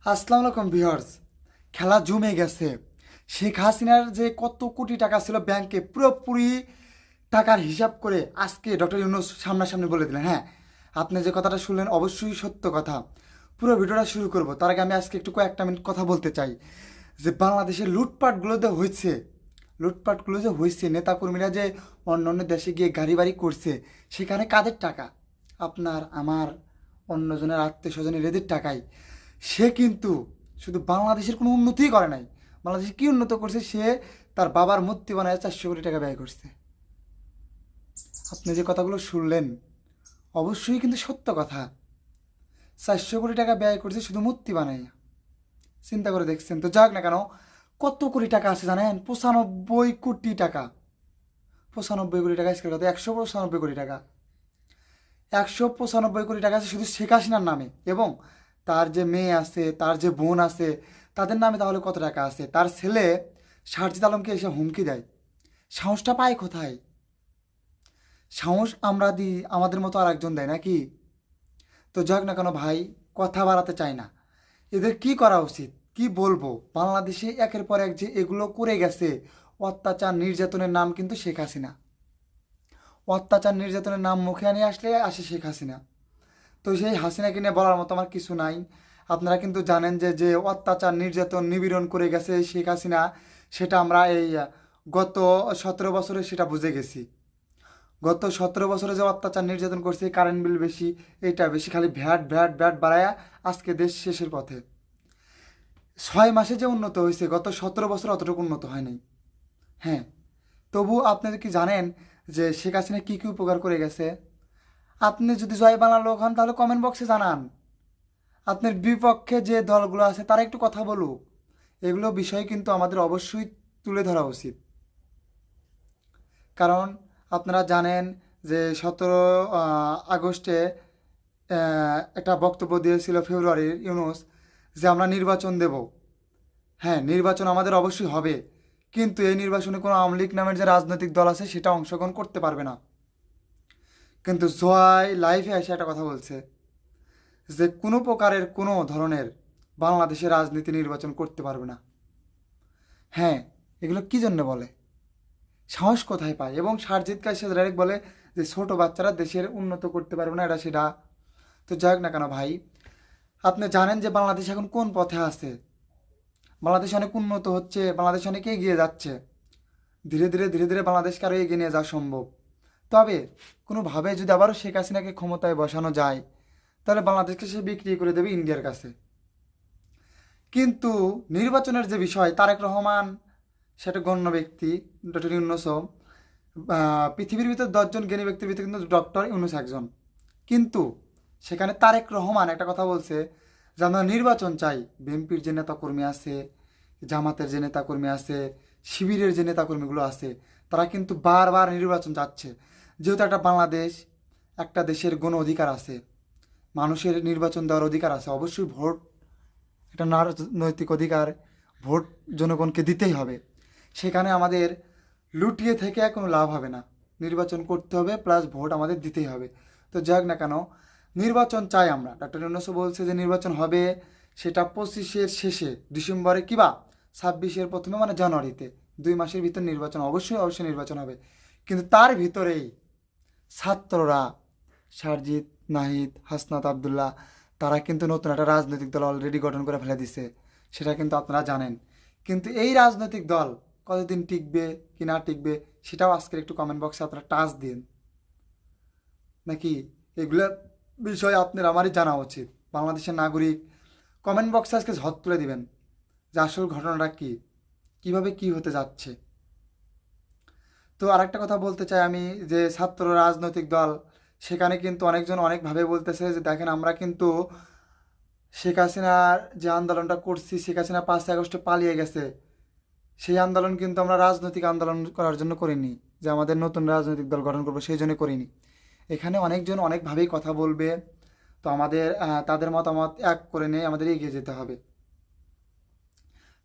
আসসালামু আলাইকুম ভিউয়ার্স। খেলা জমে গেছে। শেখ হাসিনার যে কত কোটি টাকা ছিল ব্যাংকে পুরোপুরি টাকার হিসাব করে আজকে ডক্টর ইউনূস সামনাসামনি বলে দিলেন। হ্যাঁ, আপনি যে কথাটা শুনলেন অবশ্যই সত্য কথা। পুরো ভিডিওটা শুরু করব তার আগে আমি আজকে একটু কয়েকটা মিনিট কথা বলতে চাই যে বাংলাদেশের লুটপাটগুলো যে হয়েছে, লুটপাটগুলো যে হয়েছে, নেতাকর্মীরা যে অন্য অন্য দেশে গিয়ে গাড়ি বাড়ি করছে, সেখানে কাদের টাকা? আপনার আমার অন্যজনের আত্মীয় স্বজনের এদের টাকায়। সে কিন্তু শুধু বাংলাদেশের কোনো উন্নতিই করে নাই। বাংলাদেশ কি উন্নত করছে? সে তার বাবার মূর্তি বানায় 400 কোটি টাকা ব্যয় করছে। আপনি যে কথাগুলো শুনলেন অবশ্যই কিন্তু সত্য কথা। 400 কোটি টাকা ব্যয় করছে শুধু মূর্তি বানাইয়া। চিন্তা করে দেখছেন তো? যাক না কেন, কত কোটি টাকা আছে জানেন? 95 কোটি টাকা। 95 কোটি টাকা আজকের কথা, 195 কোটি টাকা। 195 কোটি টাকা আছে শুধু শেখ হাসিনার নামে, এবং তার যে মেয়ে আছে, তার যে বোন আছে, তাদের নামে তাহলে কত টাকা আছে? তার ছেলে শারজিদ আলমকে এসে হুমকি দেয়। সাহসটা পায় কোথায়? সাহস আমরা দিই, আমাদের মতো আর একজন দেয় নাকি? তো যাক না কেন ভাই, কথা বাড়াতে চাই না। এদের কি করা উচিত, কি বলবো? বাংলাদেশে একের পর এক যে এগুলো করে গেছে, অত্যাচার নির্যাতনের নাম কিন্তু শেখ হাসিনা। অত্যাচার নির্যাতনের নাম মুখে আনিয়ে আসলে আসে শেখ হাসিনা। তো সেই হাসিনাকে নিয়ে বলার মতো আমার কিছু নাই। আপনারা কিন্তু জানেন যে যে অত্যাচার নির্যাতন নিপীড়ন করে গেছে শেখ হাসিনা, সেটা আমরা এই গত 17 বছরে সেটা বুঝে গেছি। গত 17 বছরে যে অত্যাচার নির্যাতন করছে, কারেন্ট বিল বেশি, এইটা বেশি, খালি ভ্যাট ভ্যাট ভ্যাট বাড়ায়া আজকে দেশ শেষের পথে। 6 মাসে যে উন্নত হয়েছে, গত 17 বছর অতটুকু উন্নত হয় নাই। হ্যাঁ, তবু আপনারা কি জানেন যে শেখ হাসিনা কী কী উপকার করে গেছে? আপনি যদি জয় বাংলার লোক হন তাহলে কমেন্ট বক্সে জানান। আপনার বিপক্ষে যে দলগুলো আছে তারা একটু কথা বলুক। এগুলো বিষয় কিন্তু আমাদের অবশ্যই তুলে ধরা উচিত। কারণ আপনারা জানেন যে 17 আগস্টে একটা বক্তব্য দিয়েছিল ফেব্রুয়ারির ইউনূস, যে আমরা নির্বাচন দেব। হ্যাঁ, নির্বাচন আমাদের অবশ্যই হবে, কিন্তু এই নির্বাচনে কোনো আওয়ামী লীগ নামের যে রাজনৈতিক দল আছে সেটা অংশগ্রহণ করতে পারবে না। কিন্তু জয় লাইফে এসে একটা কথা বলছে যে কোনো প্রকারের কোনো ধরনের বাংলাদেশে রাজনীতি নির্বাচন করতে পারবে না। হ্যাঁ, এগুলো কী জন্য বলে? সাহস কোথায় পায়? এবং সারজিৎ কাশ্যপ ডাইরেক্ট বলে যে ছোট বাচ্চারা দেশের উন্নত করতে পারবে না, এটা সেটা। তো যাক না কেন ভাই, আপনি জানেন যে বাংলাদেশ এখন কোন পথে আছে? বাংলাদেশ অনেক উন্নত হচ্ছে, বাংলাদেশ অনেক এগিয়ে যাচ্ছে। ধীরে ধীরে ধীরে ধীরে বাংলাদেশকে আরও এগিয়ে নিয়ে যাওয়া সম্ভব। তবে কোনোভাবে যদি আবারও শেখ হাসিনাকে ক্ষমতায় বসানো যায়, তাহলে বাংলাদেশকে সে বিক্রি করে দেবে ইন্ডিয়ার কাছে। কিন্তু নির্বাচনের যে বিষয়, তারেক রহমান সেটা গণ্য ব্যক্তি, ডক্টর ইউনূসও, পৃথিবীর ভিতর 10জন জ্ঞানী ব্যক্তির ভিতরে কিন্তু ডক্টর ইউনূস একজন। কিন্তু সেখানে তারেক রহমান একটা কথা বলছে যে আমরা নির্বাচন চাই। বিএনপির যে নেতাকর্মী আছে, জামাতের যে নেতাকর্মী আছে, শিবিরের যে নেতাকর্মীগুলো আছে, তারা কিন্তু বারবার নির্বাচন চাচ্ছে। যেহেতু একটা বাংলাদেশ, একটা দেশের গণ অধিকার আছে, মানুষের নির্বাচন দেওয়ার অধিকার আছে, অবশ্যই ভোট একটা রাজনৈতিক অধিকার, ভোট জনগণকে দিতেই হবে। সেখানে আমাদের লুটিয়ে থেকে কোনো লাভ হবে না, নির্বাচন করতে হবে, প্লাস ভোট আমাদের দিতেই হবে। তো যাক না কেন, নির্বাচন চাই আমরা। ডক্টর ইউনূস বলছে যে নির্বাচন হবে, সেটা 25-এর শেষে ডিসেম্বরে কিবা 26-এর প্রথমে, মানে জানুয়ারিতে, 2 মাসের ভিতর নির্বাচন অবশ্যই অবশ্যই নির্বাচন হবে। কিন্তু তার ভিতরেই ছাত্ররা, সারজিৎ, নাহিদ, হাসনাত আবদুল্লাহ, তারা কিন্তু নতুন একটা রাজনৈতিক দল অলরেডি গঠন করে ফেলে দিছে, সেটা কিন্তু আপনারা জানেন। কিন্তু এই রাজনৈতিক দল কতদিন টিকবে কি না টিকবে সেটাও আজকের একটু কমেন্ট বক্সে আপনারা টাচ দিন, নাকি এগুলো বিষয় আপনার আমারই জানা উচিত। বাংলাদেশের নাগরিক, কমেন্ট বক্সে আজকে ঝড় তুলে দিবেন যে আসল ঘটনাটা কী, কীভাবে কী হতে যাচ্ছে। তো আরেকটা কথা বলতে চাই আমি, যে ছাত্র রাজনৈতিক দল, সেখানে কিন্তু অনেকজন অনেকভাবে বলতেছে যে দেখেন আমরা কিন্তু শেখ হাসিনার যে আন্দোলনটা করছি, শেখ হাসিনা 5ই আগস্টে পালিয়ে গেছে, সেই আন্দোলন কিন্তু আমরা রাজনৈতিক আন্দোলন করার জন্য করিনি, যে আমাদের নতুন রাজনৈতিক দল গঠন করবো সেই জন্য করিনি। এখানে অনেকজন অনেকভাবেই কথা বলবে। তো আমাদের তাদের মতামত এক করে নিয়ে আমাদের এগিয়ে যেতে হবে।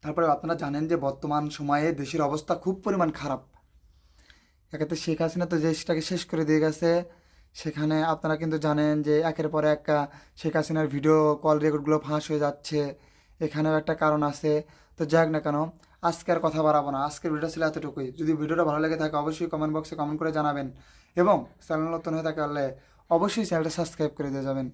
তারপরে আপনারা জানেন যে বর্তমান সময়ে দেশের অবস্থা খুব পরিমাণ খারাপ। একাতে শেখ হাসিনা তো দেশটাকে শেষ করে দিয়ে গেছে। সেখানে আপনারা কিন্তু জানেন যে একের পর এক শেখ হাসিনার ভিডিও কল রেকর্ডগুলো ফাঁস হয়ে যাচ্ছে, এখানেও একটা কারণ আছে। তো যাই হোক না কেন, আজকে আর কথা বাড়াবো না, আজকের ভিডিও ছিল এতটুকুই। যদি ভিডিওটা ভালো লেগে থাকে অবশ্যই কমেন্ট বক্সে কমেন্ট করে জানাবেন এবং চ্যানেল নতুন হয়ে থাকলে অবশ্যই চ্যানেলটা সাবস্ক্রাইব করে দিয়ে যাবেন।